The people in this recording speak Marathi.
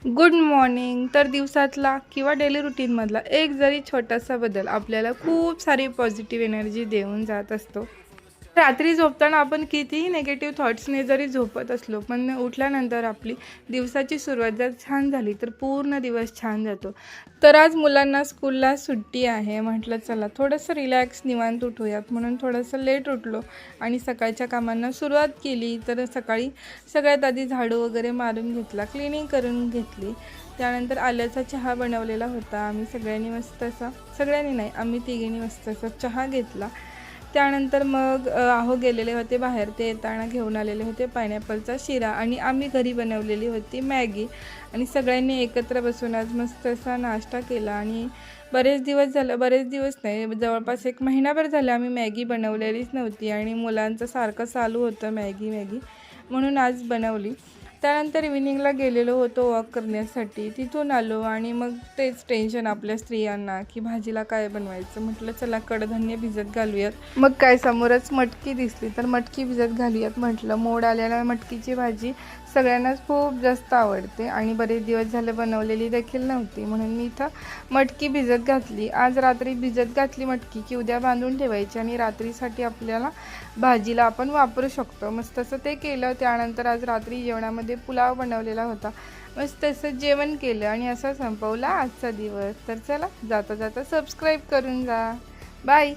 Good morning. तर दिवसातला किंवा डेली रुटीनमधला एक जरी छोटासा बदल आपल्याला खूप सारी पॉझिटिव्ह एनर्जी देऊन जात असतो. रात्री झोपताना आपण कितीही निगेटिव्ह थॉट्सने जरी झोपत असलो, पण उठल्यानंतर आपली दिवसाची सुरुवात जर छान झाली तर पूर्ण दिवस छान जातो. तर आज मुलांना स्कूलला सुट्टी आहे. म्हटलं चला थोडंसं रिलॅक्स निवांत उठूयात, म्हणून थोडंसं लेट उठलो आणि सकाळच्या कामांना सुरुवात केली. तर सकाळी सगळ्यात आधी झाडू वगैरे मारून घेतला, क्लिनिंग करून घेतली. त्यानंतर आल्याचा चहा बनवलेला होता. आम्ही सगळ्यांनी मस्त असा, सगळ्यांनी नाही, आम्ही तिघींनी मस्त असा चहा घेतला. त्यानंतर मग आहो गेलेले होते बाहेर, ते येताना घेऊन आलेले होते पायनॅपलचा शिरा आणि आम्ही घरी बनवलेली होती मॅगी. आणि सगळ्यांनी एकत्र बसून आज मस्त असा नाश्ता केला. आणि बरेच दिवस नाही, जवळपास 1 महिनाभर झालं आम्ही मॅगी बनवलेलीच नव्हती आणि मुलांचं सारखं चालू होतं मॅगी मॅगी, म्हणून आज बनवली. त्यानंतर इव्हिनिंगला गेलेलो होतो वॉक करण्यासाठी. तिथून आलो आणि मग तेच टेन्शन आपल्या स्त्रियांना की भाजीला काय बनवायचं. म्हटलं चला कडधान्य भिजत घालूयात. मग काय समोरच मटकी दिसली तर मटकी भिजत घालूयात म्हटलं. मोड आलेल्या मटकीची भाजी सगळ्यांनाच खूप जास्त आवडते आणि बरेच दिवस झाले बनवलेली देखील नव्हती, म्हणून मी इथं मटकी भिजत घातली. आज रात्री भिजत घातली मटकी की उद्या बांधून ठेवायची आणि रात्रीसाठी आपल्याला भाजीला आपण वापरू शकतो. मस्त असं ते केलं. त्यानंतर आज रात्री जेवणामध्ये पुलाव बनवलेला होता. मस्त असं जेवण केलं आणि असं संपवला आजचा दिवस. तर चला जाता जाता सबस्क्राईब करून जा. बाय.